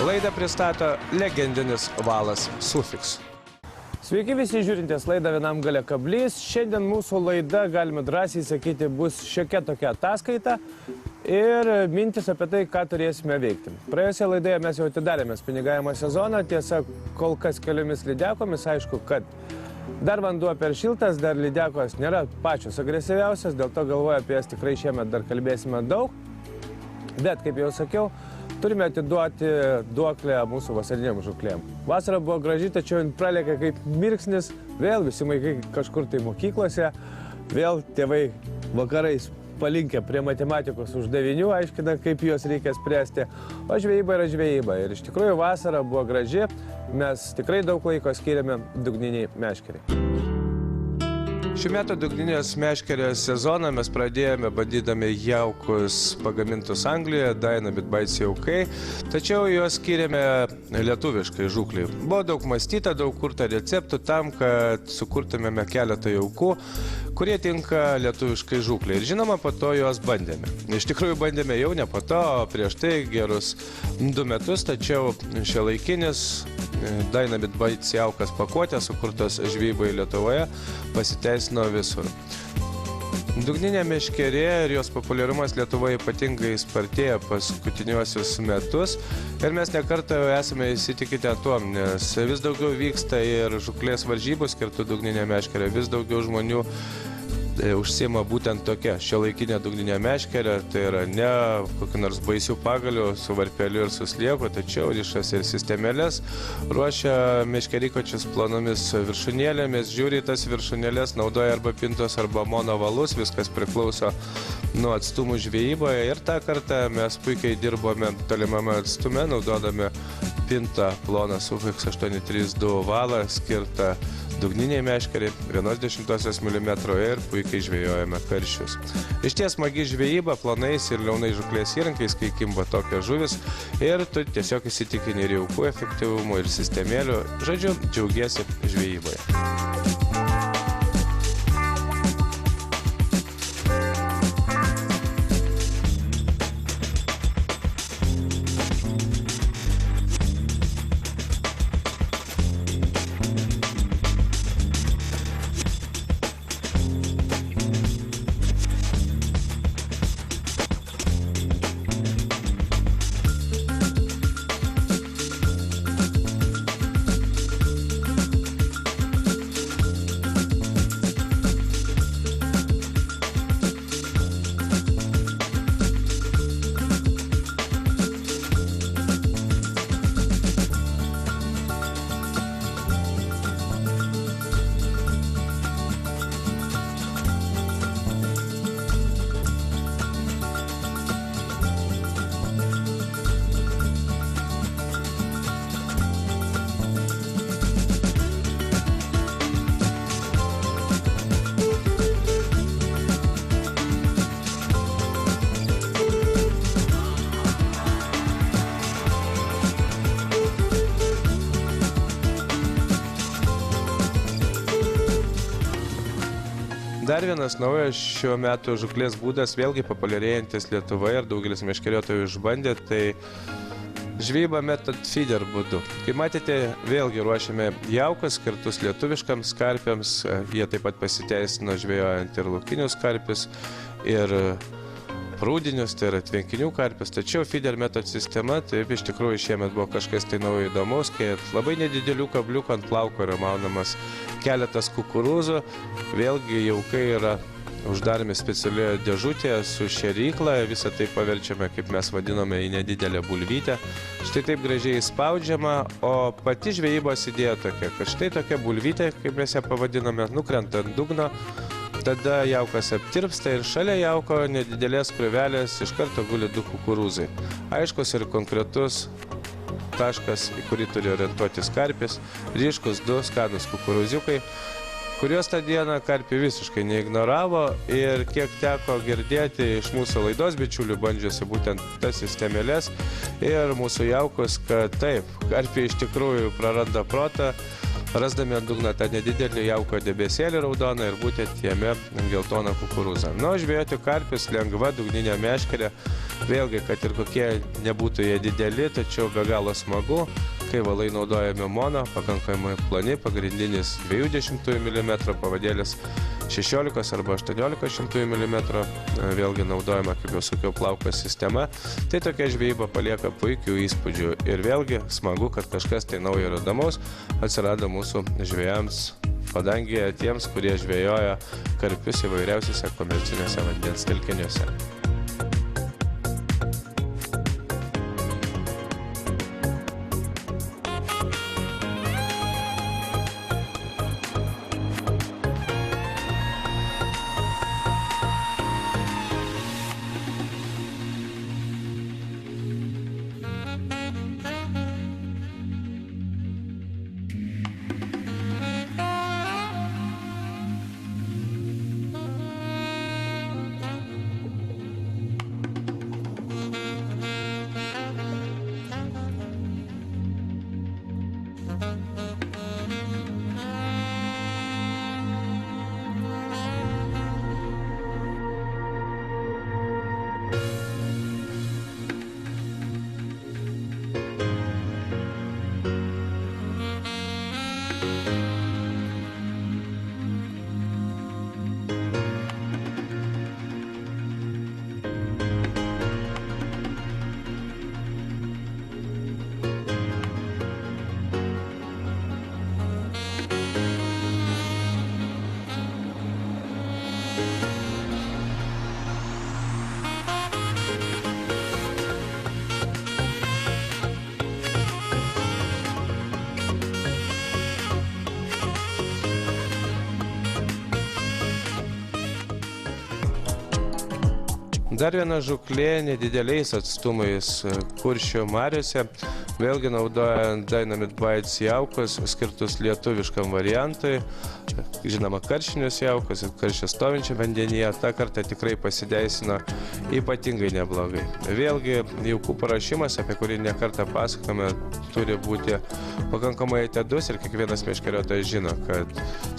Laidą pristato legendinis valas Sufix. Sveiki visi žiūrintės laidą Vienam gale kablys. Šiandien mūsų laida, galime drąsiai sakyti, bus šiokia tokia ataskaita ir mintis apie tai, ką turėsime veikti. Praėjusioje laidoje mes jau atidarėme spiningavimo sezoną, tiesa, kol kas keliomis lydekomis, aišku, kad dar vanduo per šiltas, dar lydekos nėra pačios agresyviausios, dėl to galvoju apie jas tikrai šiemet dar kalbėsime daug. Bet, kaip jau sakiau, turime atiduoti duoklę mūsų vasariniam žuklėm. Vasara buvo graži, tačiau pralėkė kaip mirksnis, vėl visi vaikai kažkur tai mokyklose, vėl tėvai vakarais palinkę prie matematikos uždavinių, aiškina, kaip juos reikia spręsti, o žvejyba yra žvejyba. Ir iš tikrųjų vasara buvo graži, mes tikrai daug laiko skiriame dugniniai meškeriai. Šiuo metu dugninės meškerės sezoną mes pradėjome bandydami jaukus pagamintus Anglijoje, Dynamit Bites jaukai, tačiau juos skiriame lietuviškai žūklei. Buvo daug mąstyta, daug kurta receptų tam, kad sukurtumėme keletą jaukų, kurie tinka lietuviškai žūklei. Ir žinoma, po to juos bandėme. Iš tikrųjų bandėme jau ne po to, o prieš tai gerus 2 metus, tačiau šiuolaikinis Dynamit Bites jaukas pakuotė, sukurtas žvejybai Lietuvoje, pasiteisino visur. Dugninė meškerė ir jos populiarumas Lietuvoje ypatingai spartėja paskutiniuosius metus ir mes nekartą esame įsitikinę tuom, nes vis daugiau vyksta ir žūklės varžybų skirtų dugninė meškerė, vis daugiau žmonių užsiima būtent tokia šiuolaikinė dugninė meškerė, tai yra ne kokiu nors baisių pagalių su varpeliu ir su slieku, tačiau rišas ir sistemėlės, ruošia meškerikočius planomis viršūnėlėmis, žiūri tas viršūnėlės, naudoja arba pintos arba monovalus, viskas priklauso nuo atstumų žvejyboje ir tą kartą mes puikiai dirbome tolimame atstume, naudodami pintą ploną Sufix 832 valą skirtą dugniniai meškeriai 1/10 mm ir puikiai žvejojame karšius. Iš ties smagi žvejyba planais ir liaunai žuklės įrankiais, kai kimba tokios žuvis ir tu tiesiog įsitikini ir jaukų efektyvumu ir sistemėlių, žodžiu, džiaugiesi žvejyboje. Dar vienas naujas šiuo metu žuklės būdas, vėlgi populiarėjantis Lietuvoje ir daugelis meškeriotojų išbandė, tai žvejyba method feeder būdu. Kaip matėte, vėlgi ruošiame jaukas skirtus lietuviškams karpiams, jie taip pat pasiteisino žvejojant ir laukinius karpius, ir prūdinius, tai yra tvenkinių karpius, tačiau feeder method sistema, taip iš tikrųjų šiemet buvo kažkas tai naujo įdomaus, kai labai nedidelių kabliukų ant plauko yra maunamas keletas kukurūzų, vėlgi jaukai yra uždaromi specialioje dėžutėje su šėrykla, visą tai paverčiame, kaip mes vadiname, į nedidelę bulvytę. Štai taip gražiai spaudžiama, o pati žvejybos idėja tokia, kad štai tokia bulvytė, kaip mes ją pavadiname, nukrenta ant dugno, tada jaukas aptirpsta ir šalia jauko nedidelės krūvelės iš karto guli 2 kukurūzai. Aiškus ir konkretus taškas, į kurį turi orientuotis karpis, ryškus 2 skanūs kukurūziukai, kuriuos tą dieną karpiai visiškai neignoravo ir kiek teko girdėti iš mūsų laidos bičiulių bandžiusi būtent tas sistemėlės ir mūsų jaukus, kad taip, karpiai iš tikrųjų praranda protą, rasdami ant dugno tą nedidelį jauko debesėlį raudoną ir būtent jame geltoną kukurūzą. Nu, žvejoti karpius lengva dugninė meškerė, vėlgi, kad ir kokie nebūtų jie dideli, tačiau be galo smagu, kai valai naudojami mono, pakankamai ploni, pagrindinis 20 mm, pavadėlis 16 arba 18 mm, vėlgi naudojama, kaip jau sakiau, plauko sistema, tai tokia žvejyba palieka puikių įspūdžių ir vėlgi smagu, kad kažkas tai naujo ir įdomaus atsirado mūsų žvejams padangėje tiems, kurie žvejoja karpius įvairiausiuose komerciniuose vandens telkiniuose. Dar viena žūklė nedideliais atstumais Kuršių mariose, vėlgi naudojant Dynamite Bites jaukus, skirtus lietuviškam variantui, žinoma, karšinius jaukus ir karšį stovinčią vandenyje, tą kartą tikrai pasideisino ypatingai neblogai. Vėlgi, jaukų parašymas, apie kurį nekartą pasakome, turi būti pakankamai atidus ir kiekvienas meškeriotojas žino, kad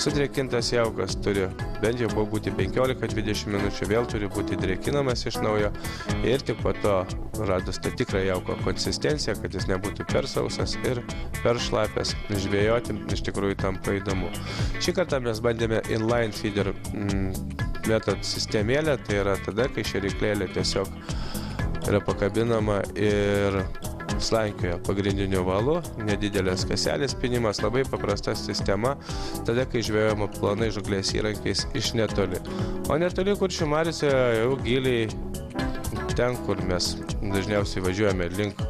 sudrėkintas jaukas turi bent jau būti 15-20 minučių, vėl turi būti drėkinamas iš naujo ir tik po to radus tą tikrą jauko konsistenciją, kad jis nebūtų per sausas ir per šlapės, žvejoti iš tikrųjų tampa įdomu. Šį kartą mes bandėme inline feeder metod sistemėlę, tai yra tada, kai šėryklėlė tiesiog yra pakabinama ir slankioja pagrindiniu valu, nedidelės kaselės pinimas, labai paprasta sistema, tada, kai žvejojama plonai žūklės įrankiais iš netoli. O netoli Kuršių mariose jau giliai ten, kur mes dažniausiai važiuojame link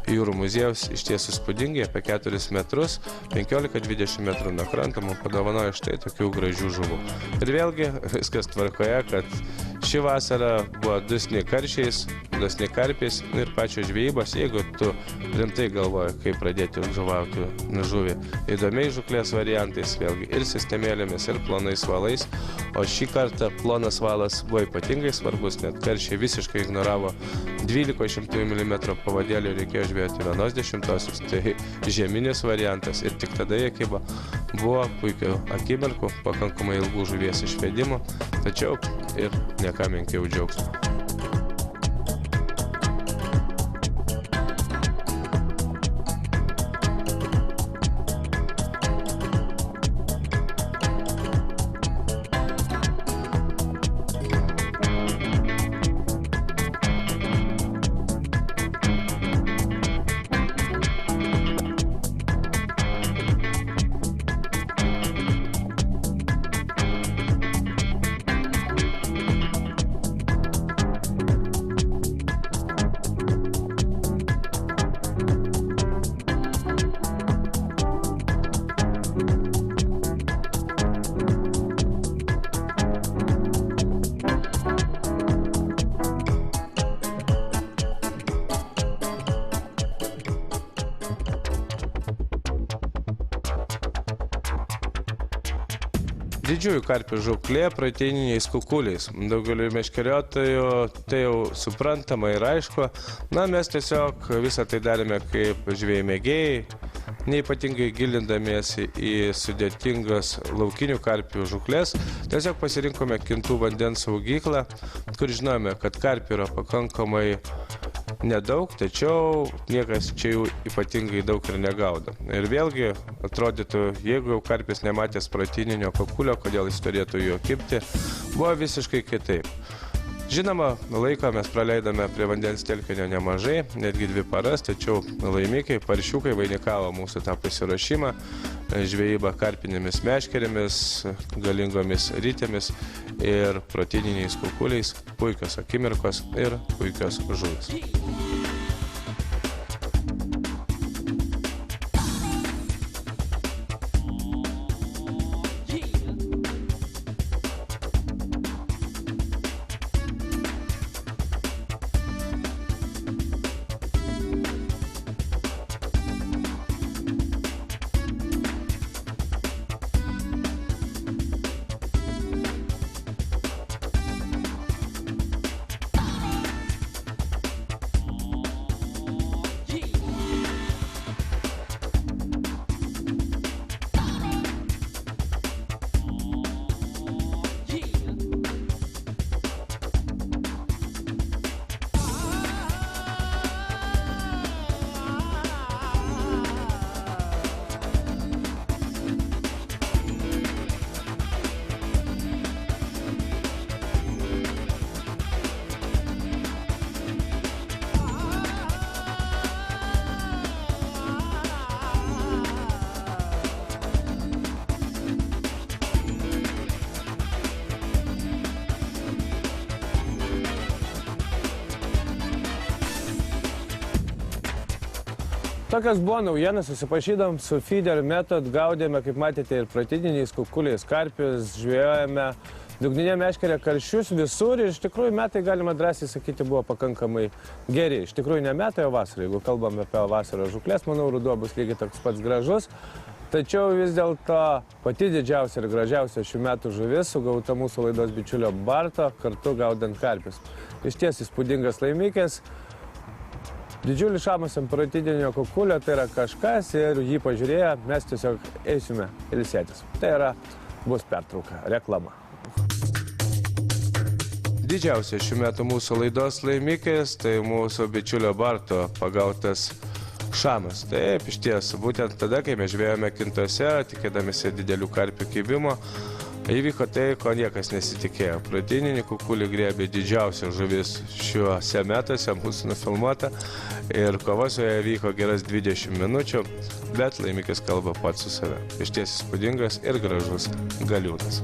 jūrų muziejaus, iš tiesų įspūdingai, apie 4 metrus, 15-20 metrų nuo kranto, man padovanojo štai tokių gražių žuvų. Ir vėlgi viskas tvarkoje, kad ši vasara buvo dosni karšiais, dosni karpiais ir pačios žvejybos, jeigu tu rimtai galvoji, kaip pradėti žuvauti žuvį įdomiai žuklės variantais, vėlgi ir sistemėlėmis, ir plonais valais, o šį kartą plonas valas buvo ypatingai svarbus, net karšiai visiškai ignoravo 12 mm pavadėlį, reikėjo žvejoti 1/10, tai žieminis variantas ir tik tada jie kibo. Buvo puikių akimirkų, pakankamai ilgų žuvies išvedimų, tačiau ir nieką menkiau džiaugsmo. Didžiųjų karpių žūklė proteininiais kukuliais. Daugeliu meškeriotojų tai jau suprantama ir aišku. Na, mes tiesiog visą tai darėme kaip žvejai mėgėjai, neypatingai gilindamiesi į sudėtingas laukinių karpių žūklės. Tiesiog pasirinkome Kintų vandens saugyklą, kur žinome, kad karpių yra pakankamai nedaug, tačiau niekas čia jų ypatingai daug ir negaudo. Ir vėlgi, atrodytų, jeigu jau karpis nematęs proteininio kukulio, kodėl jis turėtų jo kibti, buvo visiškai kitaip. Žinoma, laiko mes praleidome prie vandens telkinio nemažai, netgi 2 paras, tačiau laimikiai, paršiukai vainikavo mūsų tą pasiruošimą, žvejybą karpinėmis meškerėmis, galingomis rytėmis ir proteininiais kukuliais, puikios akimirkos ir puikios žuvys. Tokios buvo naujienos, susipažydom su Feeder Method, gaudėme, kaip matėte, ir proteininiais kukuliais karpius, žvejojame dugninė meškerė karšius visur ir iš tikrųjų metai, galima drąsiai sakyti, buvo pakankamai geri. Iš tikrųjų ne metai, o vasara. Jeigu kalbame apie vasaros žūklės, manau, ruduo bus lygiai toks pats gražus. Tačiau vis dėlto pati didžiausia ir gražiausia šių metų žuvis sugauta mūsų laidos bičiulio Barto, kartu gaudant karpius. Iš ties įspūdingas laimikis. Didžiulis šamas ant proteininio kukulio, tai yra kažkas ir jį pažiūrėję, mes tiesiog eisime ilsėtis. Tai bus pertrauka, reklama. Didžiausia šių metų mūsų laidos laimikis, tai mūsų bičiulio Barto pagautas šamas. Taip, iš ties, būtent tada, kai mes žvejojome Kintuose, tikėdamėsi didelių karpių kibimo, įvyko tai, ko niekas nesitikėjo. Proteininį kukulį griebė didžiausia žuvis šiuose metuose, mūsų nufilmuota, ir kova su joje vyko geras 20 minučių, bet laimikis kalba pats su save. Iš ties įspūdingas ir gražus galiūnas.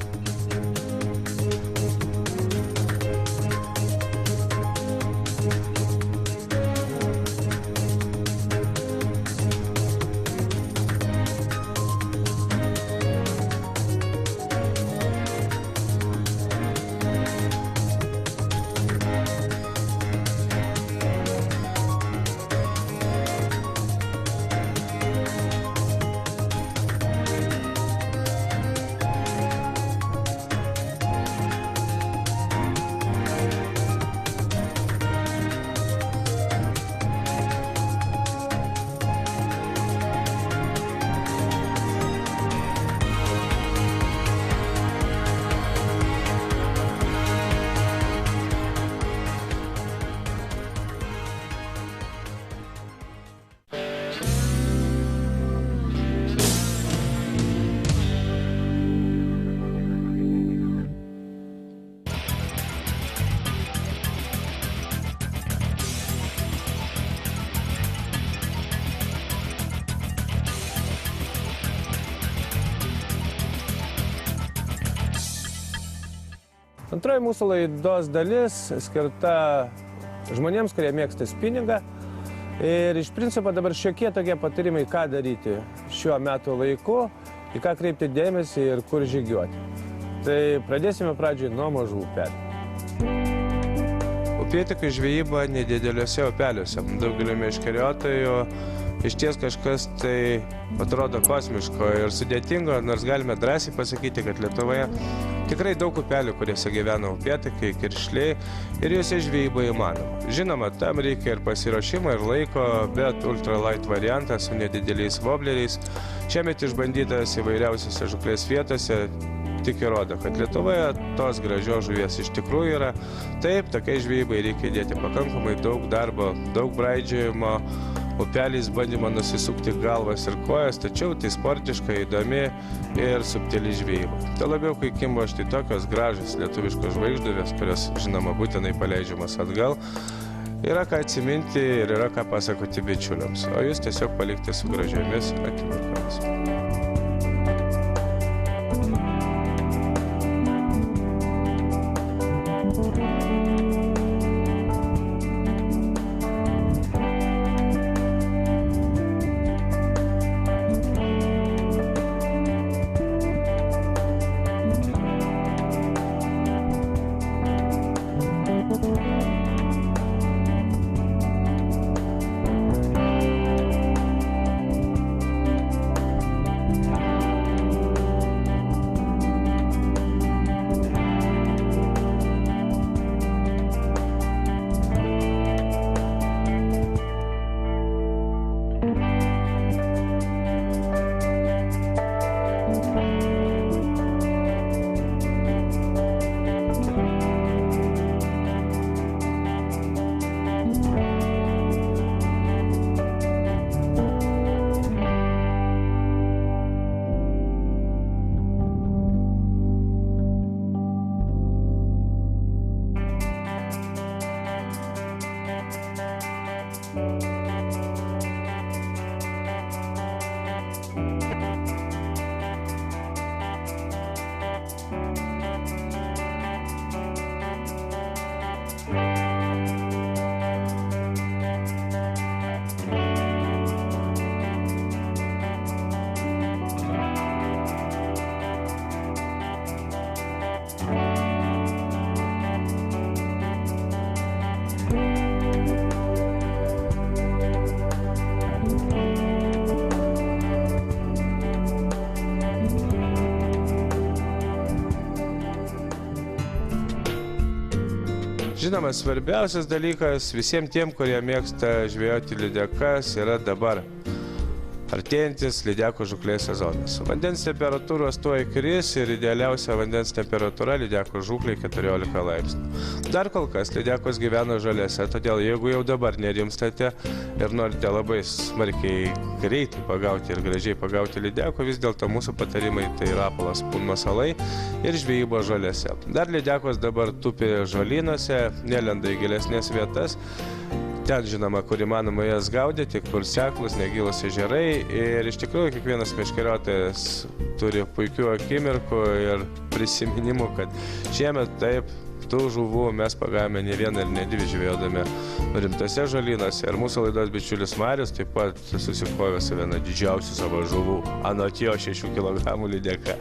Antroji mūsų laidos dalis skirta žmonėms, kurie mėgsta spinningą. Ir iš principo dabar šiokie tokie patarimai, ką daryti šiuo metu laiku, į ką kreipti dėmesį ir kur žygiuoti. Tai pradėsime pradžiai nuo mažų upelių. Upėtakių žvejyba nedideliuose upeliuose. Daugelio meškeriotojų iš ties kažkas tai atrodo kosmiško ir sudėtingo, nors galime drąsiai pasakyti, kad Lietuvoje tikrai daug upelių, kuriuose gyvena upėtakiai, kiršliai ir juose žvejyba įmanoma. Žinoma, tam reikia ir pasiruošimo, ir laiko, bet ultralight variantas su nedideliais vobleriais šiemet išbandytas įvairiausiose žūklės vietose tik įrodo, kad Lietuvoje tos gražios žuvies iš tikrųjų yra. Taip, tokiai žvejybai reikia įdėti pakankamai daug darbo, daug braidžiojimo, upeliais bandymo nusisukti galvas ir kojas, tačiau tai sportiška, įdomi ir subtili žvejyba. Tai labiau, kai kimba štai tokios gražios lietuviškos žvaigžduvės, kurios, žinoma, būtinai paleidžiamas atgal, yra ką atsiminti ir yra ką pasakoti bičiuliams, o jūs tiesiog palikti su gražiomis akimirkomis. Žinoma, svarbiausias dalykas visiems tiem, kurie mėgsta žvejoti lydekas, yra dabar artėjantis lydekų žūklės sezonas. Vandens temperatūros tuoj kris ir idealiausia vandens temperatūra lydekų žūklei 14 laipsnių. Dar kol kas lydekos gyvena žolėse, todėl jeigu jau dabar nerimstate ir norite labai smarkiai greitai pagauti ir gražiai pagauti lydekų, vis dėlto mūsų patarimai tai rapolas punmasalai ir žvejyba žolėse. Dar lydekos dabar tupi žolynuose, nelenda į gilesnės vietas. Ten, žinoma, kur įmanoma jas gaudyti, kur seklus, negilus ežerai. Ir iš tikrųjų kiekvienas meškeriotojas turi puikių akimirkų ir prisiminimų, kad šiemet taip tų žuvų mes pagavome ne vieną ir ne dvi žvejodami rimtose žolynuose. Ir mūsų laidos bičiulis Marius taip pat susikovė su viena didžiausių savo žuvų, anot jo 6 kg lydeka.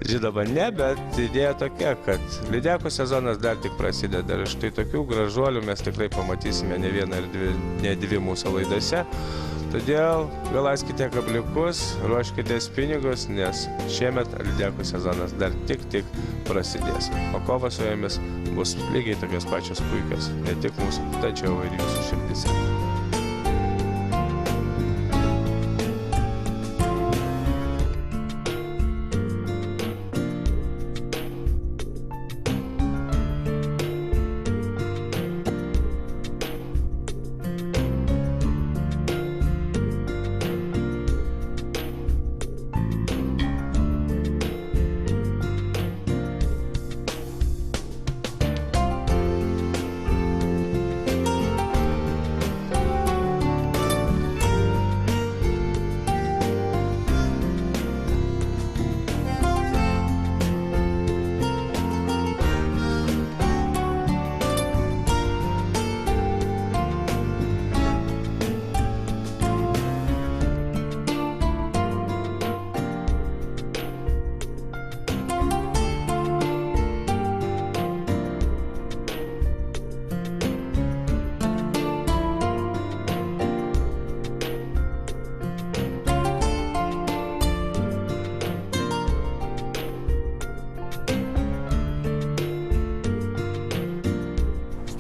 Žinoma, ne, bet idėja tokia, kad lydekų sezonas dar tik prasideda ir štai tokių gražuolių mes tikrai pamatysime ne vieną ir ne dvi mūsų laidose. Todėl galąskite kabliukus, ruoškitės pinigus, nes šiemet lydekų sezonas dar tik prasidės. O kovos su jomis bus lygiai tokios pačios puikios, ne tik mūsų, tačiau ir jūsų širdise.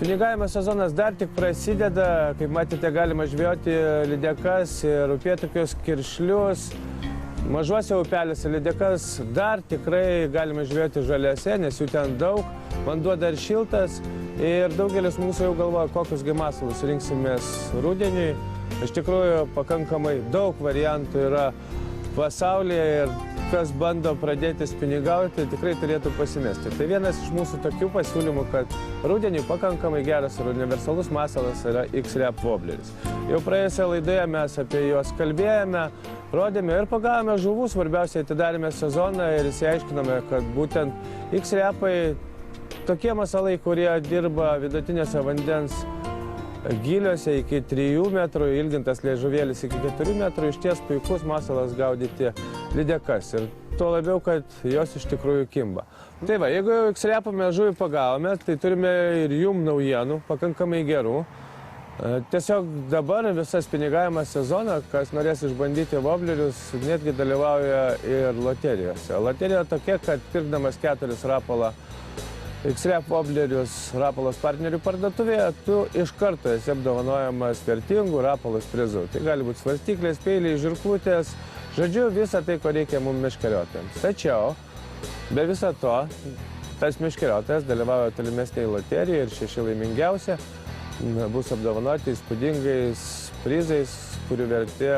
Spiningavimo sezonas dar tik prasideda, kaip matėte, galima žvejoti lydekas ir upėtakius, kiršlius. Mažuose upeliuose lydekas dar tikrai galima žvejoti žaliuose, nes jų ten daug, vanduo dar šiltas ir daugelis mūsų jau galvoja, kokius gi masalus rinksimės rudeniui. Iš tikrųjų, pakankamai daug variantų yra pasaulyje ir kas bando pradėti spiningauti, tikrai turėtų pasimesti. Tai vienas iš mūsų tokių pasiūlymų, kad rudenį pakankamai geras ir universalus masalas yra X-Rap Wobbleris. Jau praėjusią laidoje mes apie juos kalbėjome, rodėme ir pagavome žuvų, svarbiausiai atidarėme sezoną ir įsiaiškinome, kad būtent X-Rapai tokie masalai, kurie dirba vidutinėse vandens giliuose iki 3 metrų, ilgintas liežuvėlis iki 4 metrų, iš ties puikus masalas gaudyti lydekas. Ir tuo labiau, kad jos iš tikrųjų kimba. Tai va, jeigu jau X-Rapą mes žuvį pagavome, tai turime ir jum naujienų, pakankamai gerų. Tiesiog dabar visą spiningavimo sezoną, kas norės išbandyti wobblerius, netgi dalyvauja ir loterijose. Loterija tokia, kad pirkdamas 4 rapalą X-Rap Wobblerius rapalos partnerių parduotuvėje, tu iš karto esi apdovanojamas vertingų rapalos prizų. Tai gali būti svarstyklės, peiliai, žirklutės, žodžiu, visą tai, ko reikia mums meškeriotojams. Tačiau, be viso to, tas meškeriotojas dalyvauja tolimesnėje loterijoje ir 6 laimingiausia bus apdovanoti įspūdingais prizais, kurių vertė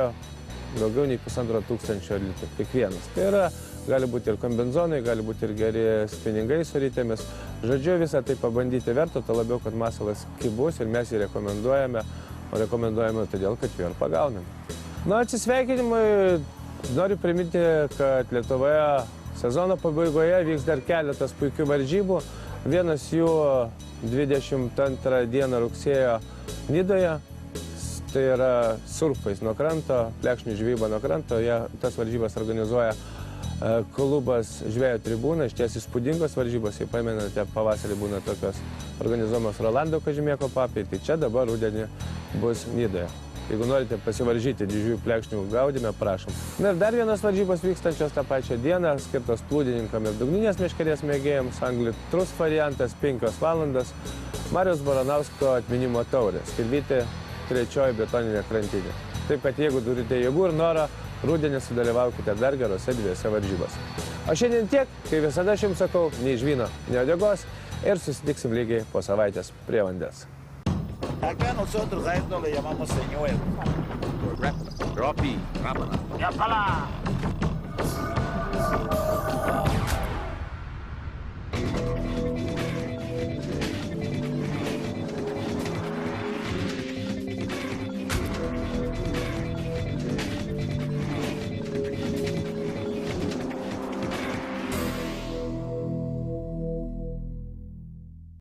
daugiau nei 1500 litų kiekvienas. Tai yra, gali būti ir kombinzonai, gali būti ir geri spiningai su rytėmis. Žodžiu, visą tai pabandyti verto, to labiau, kad masalas kibus ir mes jį rekomenduojame, o rekomenduojame todėl, kad jų ir pagauname. Na, atsisveikinimui noriu priminti, kad Lietuvoje sezono pabaigoje vyks dar keletas puikių varžybų. Vienas jų 22 dieną rugsėjo Nidoje. Tai yra surfais nuo kranto, plekšnių žvejyba nuo kranto. Tas varžybas organizuoja klubas Žvejo Tribūna, iš ties įspūdingos varžybos, jei pamenate, pavasarį būna tokios organizuojamos Rolando Kažemieko papėj, tai čia dabar rudenį bus Nidoje. Jeigu norite pasivaržyti didžiųjų plekšnių gaudime, prašom. Na ir dar vienas varžybos vykstančios tą pačią dieną, skirtos plūdininkam ir dugninės meškerės mėgėjams, Angli Trust variantas, 5 valandas, Mariaus Baranausko atminimo taurės, Skirvytė 3 betoninė krantinė. Taip, kad jeigu turite jėgų ir norą, rudenį sudalyvaukite dar gerose 2 varžybose. O šiandien tiek, kai visada aš jums sakau, nei žvyno, nei uodegos ir susitiksim lygiai po savaitės prie vandens. Acá nosotros a esto le llamamos señuelo. Ropi, rápala. ¡Ya pala!